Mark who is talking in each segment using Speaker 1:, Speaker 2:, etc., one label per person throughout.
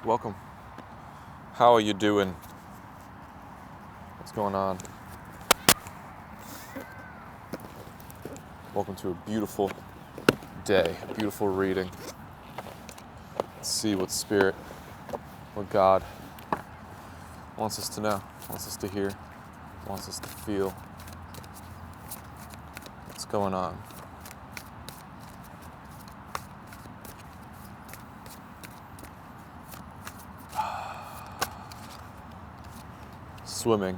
Speaker 1: Welcome. How are you doing? What's going on? Welcome to a beautiful day, a beautiful reading. Let's see what Spirit, what God wants us to know, wants us to hear, wants us to feel. What's going on? Swimming.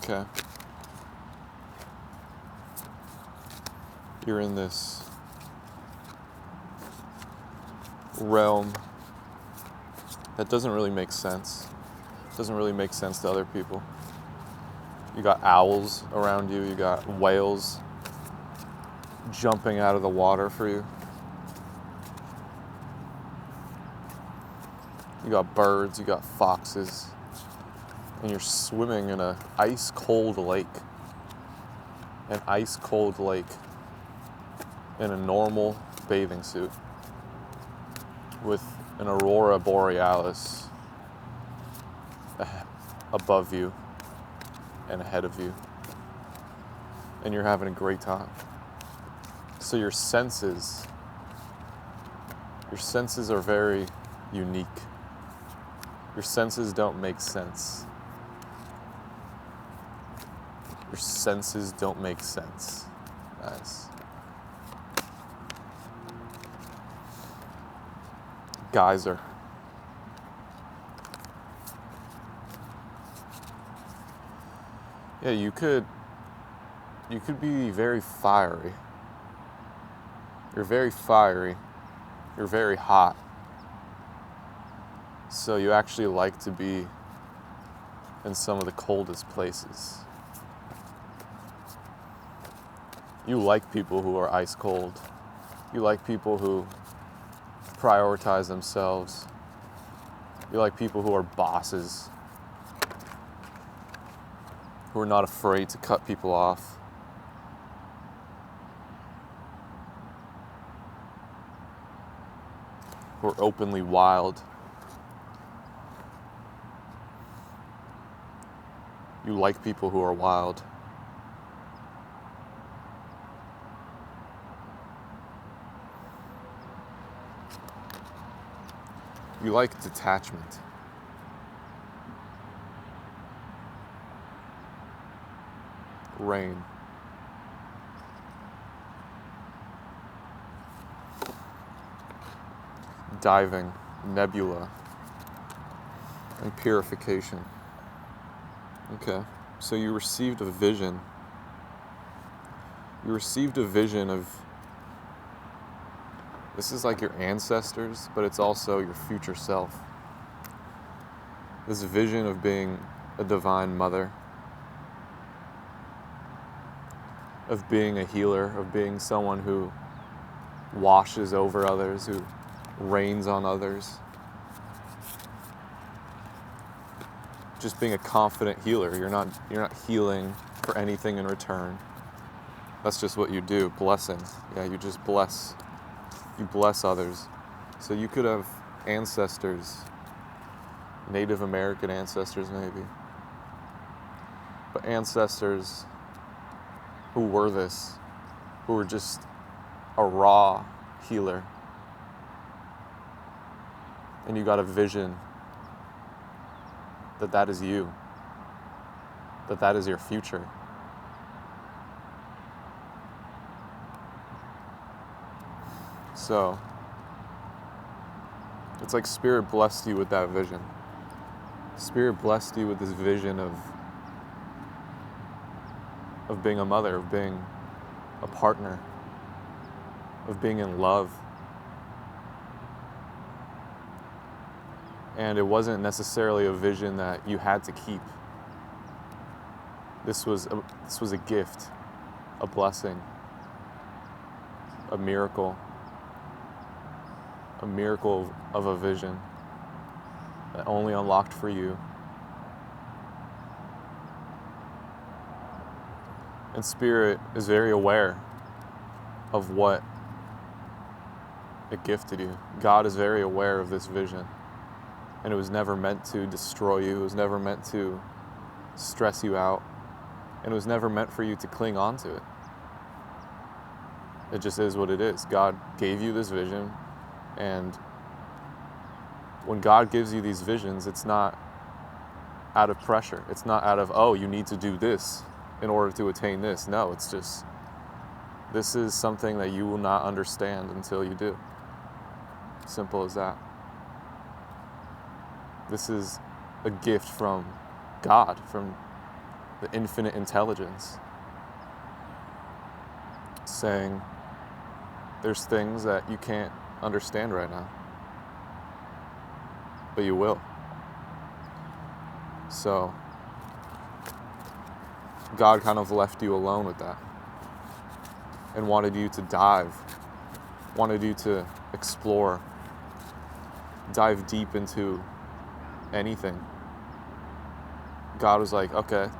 Speaker 1: Okay. You're in this realm that doesn't really make sense. Doesn't really make sense to other people. You got owls around you, you got whales jumping out of the water for you. You got birds, you got foxes, and you're swimming in an ice-cold lake. An ice-cold lake in a normal bathing suit with an aurora borealis above you and ahead of you. And you're having a great time. So your senses are very unique. Your senses don't make sense. Your senses don't make sense, guys. Geyser. Yeah, you could be very fiery. You're very fiery. You're very hot. So you actually like to be in some of the coldest places. You like people who are ice cold. You like people who prioritize themselves. You like people who are bosses, who are not afraid to cut people off. Who are openly wild. You like people who are wild. You like detachment. Rain. Diving, nebula, and purification. Okay, so you received a vision. You received a vision of, this is like your ancestors, but it's also your future self. This vision of being a divine mother, of being a healer, of being someone who washes over others, who rains on others. Just being a confident healer. You're not healing for anything in return. That's just what you do, blessing. Yeah, you just bless. You bless others. So you could have ancestors, Native American ancestors maybe, but ancestors who were this, who were just a raw healer. And you got a vision that is you, that is your future. So, it's like Spirit blessed you with that vision. Spirit blessed you with this vision of being a mother, of being a partner, of being in love. And it wasn't necessarily a vision that you had to keep. This was a gift, a blessing, a miracle of a vision that only unlocked for you. And Spirit is very aware of what it gifted you. God is very aware of this vision. And it was never meant to destroy you. It was never meant to stress you out. And it was never meant for you to cling on to it. It just is what it is. God gave you this vision, and when God gives you these visions, it's not out of pressure. It's not out of, oh, you need to do this in order to attain this. No, it's just, this is something that you will not understand until you do. Simple as that. This is a gift from God, from the infinite intelligence, saying there's things that you can't understand right now, but you will. So God kind of left you alone with that and wanted you to dive, wanted you to explore, dive deep into anything. God was like, okay,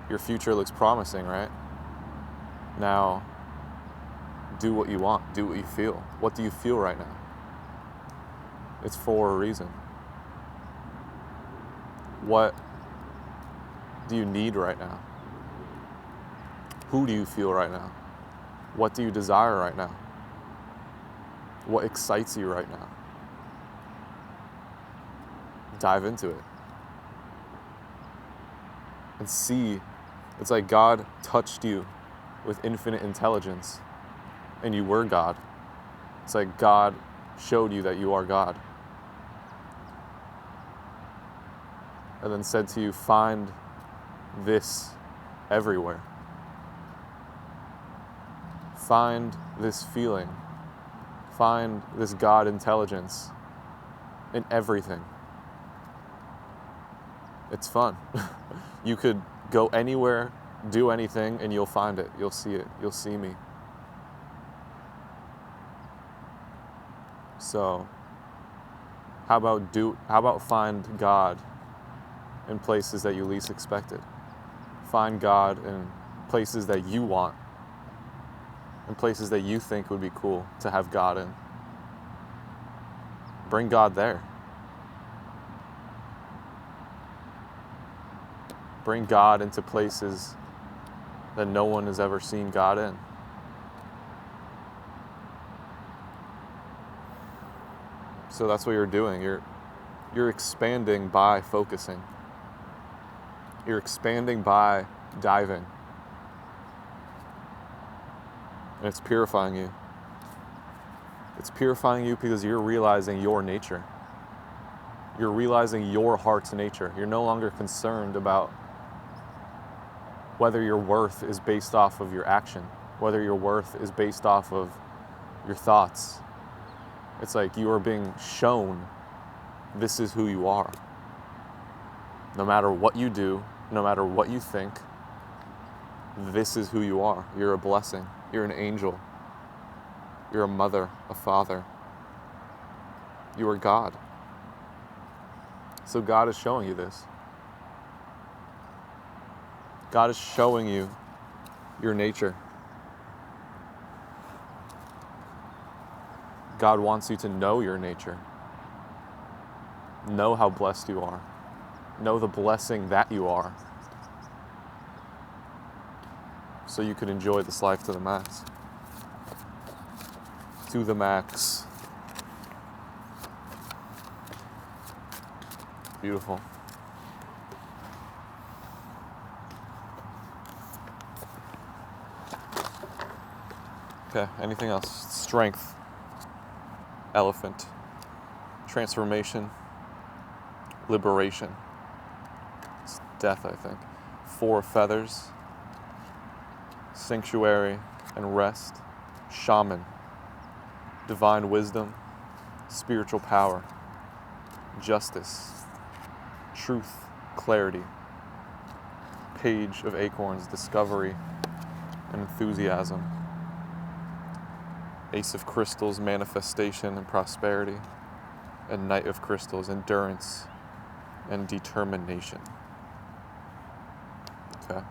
Speaker 1: your future looks promising, right? Now, do what you want, do what you feel. What do you feel right now? It's for a reason. What do you need right now? Who do you feel right now? What do you desire right now? What excites you right now? Dive into it. And see, it's like God touched you with infinite intelligence and you were God. It's like God showed you that you are God. And then said to you, find this everywhere. Find this feeling. Find this God intelligence in everything. It's fun. You could go anywhere, do anything, and you'll find it. You'll see it. You'll see me. So, how about find God in places that you least expected? Find God in places that you want, in places that you think would be cool to have God in. Bring God there. Bring God into places that no one has ever seen God in. So that's what you're doing. You're expanding by focusing. You're expanding by diving. And it's purifying you. It's purifying you because you're realizing your nature. You're realizing your heart's nature. You're no longer concerned about whether your worth is based off of your action, whether your worth is based off of your thoughts. It's like you are being shown this is who you are. No matter what you do, no matter what you think, this is who you are. You're a blessing. You're an angel. You're a mother, a father. You are God. So God is showing you this. God is showing you your nature. God wants you to know your nature. Know how blessed you are. Know the blessing that you are. So you can enjoy this life to the max. To the max. Beautiful. Okay, anything else? Strength. Elephant. Transformation. Liberation. It's death, I think. 4 feathers. Sanctuary and rest. Shaman. Divine wisdom. Spiritual power. Justice. Truth. Clarity. Page of acorns. Discovery and enthusiasm. Ace of crystals, manifestation and prosperity. And Knight of crystals, endurance and determination. Okay.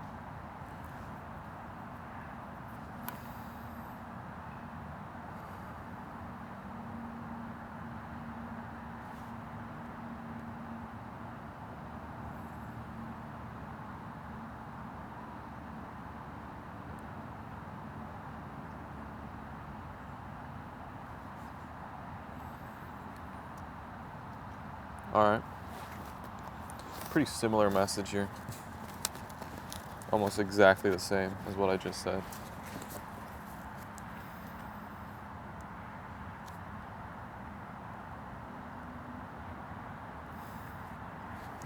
Speaker 1: All right. Pretty similar message here. Almost exactly the same as what I just said.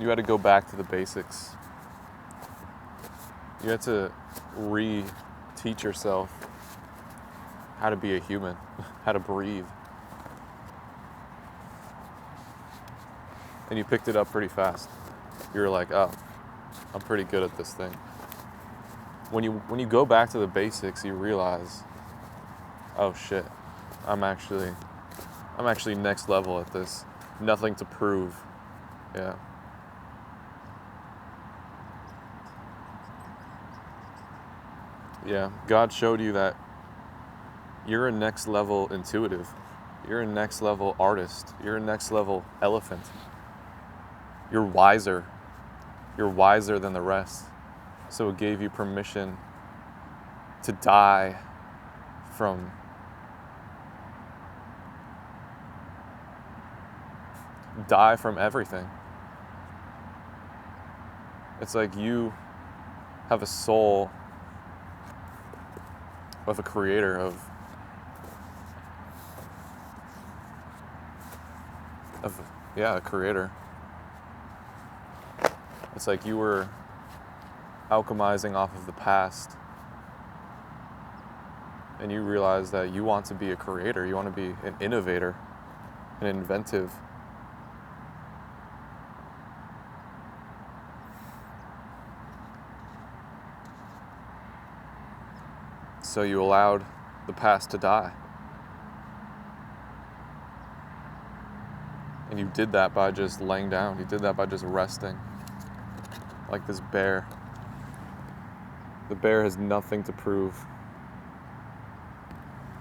Speaker 1: You had to go back to the basics. You had to re-teach yourself how to be a human, how to breathe. And you picked it up pretty fast. You were like, oh, I'm pretty good at this thing. When you go back to the basics, you realize, oh shit, I'm actually next level at this. Nothing to prove. Yeah. Yeah, God showed you that you're a next level intuitive. You're a next level artist. You're a next level elephant. You're wiser. You're wiser than the rest. So it gave you permission to die from everything. It's like you have a soul of a creator, a creator. It's like you were alchemizing off of the past, and you realize that you want to be a creator, you want to be an innovator, an inventive. So you allowed the past to die. And you did that by just laying down. You did that by just resting. Like this bear. The bear has nothing to prove.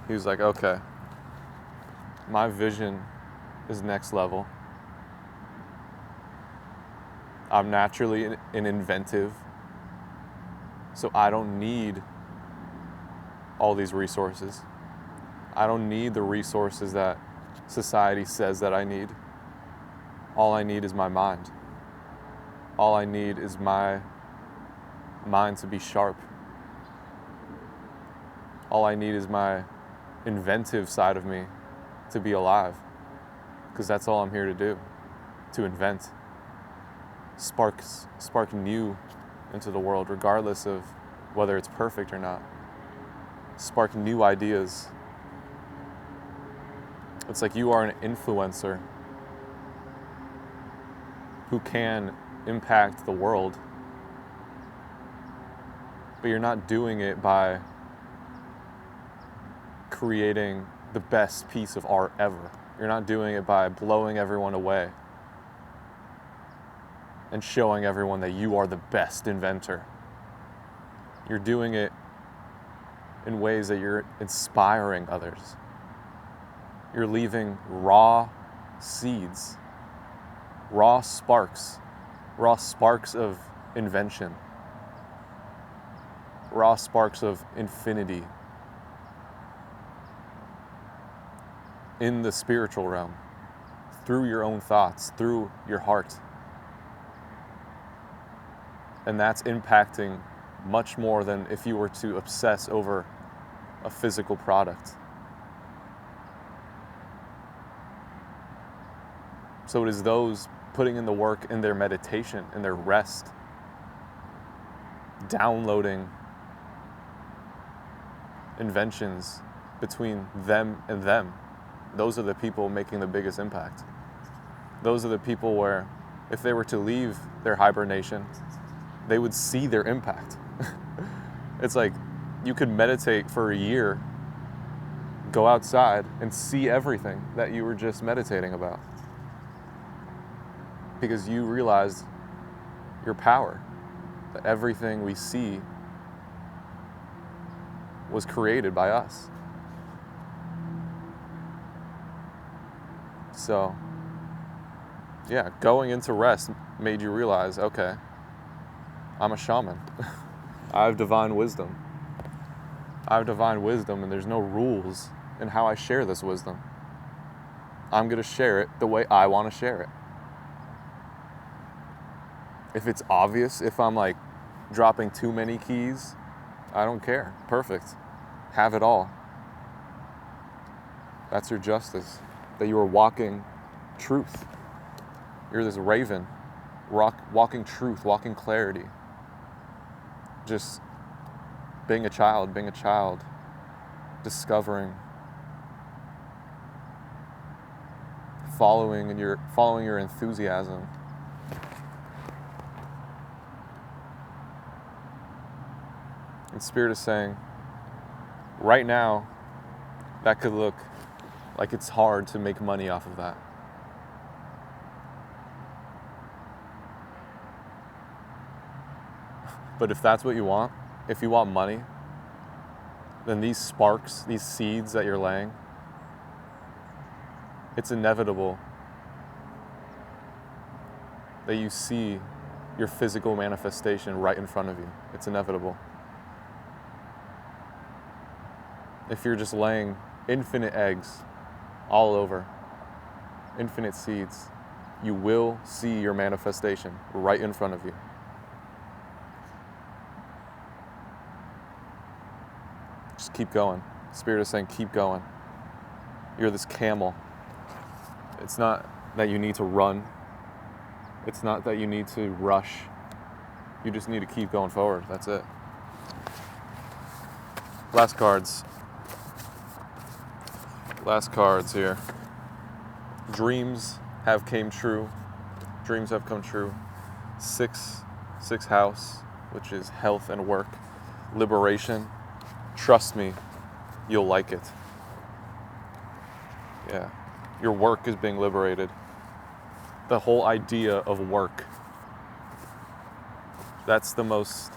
Speaker 1: He was like, okay, my vision is next level. I'm naturally an inventive, so I don't need all these resources. I don't need the resources that society says that I need. All I need is my mind. All I need is my mind to be sharp. All I need is my inventive side of me to be alive. Because that's all I'm here to do, to invent. Spark new into the world, regardless of whether it's perfect or not. Spark new ideas. It's like you are an influencer who can impact the world, but you're not doing it by creating the best piece of art ever. You're not doing it by blowing everyone away and showing everyone that you are the best inventor. You're doing it in ways that you're inspiring others. You're leaving raw seeds, raw sparks of invention, raw sparks of infinity in the spiritual realm, through your own thoughts, through your heart. And that's impacting much more than if you were to obsess over a physical product. So it is those putting in the work in their meditation, in their rest, downloading inventions between them and them. Those are the people making the biggest impact. Those are the people where if they were to leave their hibernation, they would see their impact. It's like you could meditate for a year, go outside and see everything that you were just meditating about. Because you realized your power, that everything we see was created by us. So, yeah, going into rest made you realize, okay, I'm a shaman. I have divine wisdom. And there's no rules in how I share this wisdom. I'm going to share it the way I want to share it. If it's obvious, if I'm like dropping too many keys, I don't care. Perfect. Have it all. That's your justice. That you are walking truth. You're this raven, walking truth, walking clarity. Just being a child, discovering, following your enthusiasm. And Spirit is saying, right now, that could look like it's hard to make money off of that. But if that's what you want, if you want money, then these sparks, these seeds that you're laying, it's inevitable that you see your physical manifestation right in front of you. It's inevitable. If you're just laying infinite eggs all over, infinite seeds, you will see your manifestation right in front of you. Just keep going. Spirit is saying, keep going. You're this camel. It's not that you need to run. It's not that you need to rush. You just need to keep going forward. That's it. Last cards here. Dreams have came true. Dreams have come true. Six house, which is health and work. Liberation. Trust me, you'll like it. Yeah. Your work is being liberated. The whole idea of work. That's the most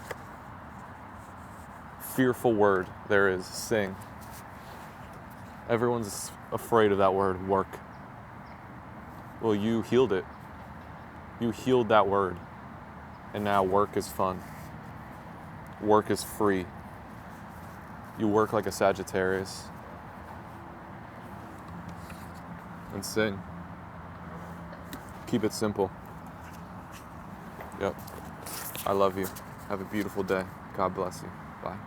Speaker 1: fearful word there is. Sing. Everyone's afraid of that word, work. Well, you healed it. You healed that word. And now work is fun. Work is free. You work like a Sagittarius. And sing. Keep it simple. Yep. I love you. Have a beautiful day. God bless you. Bye.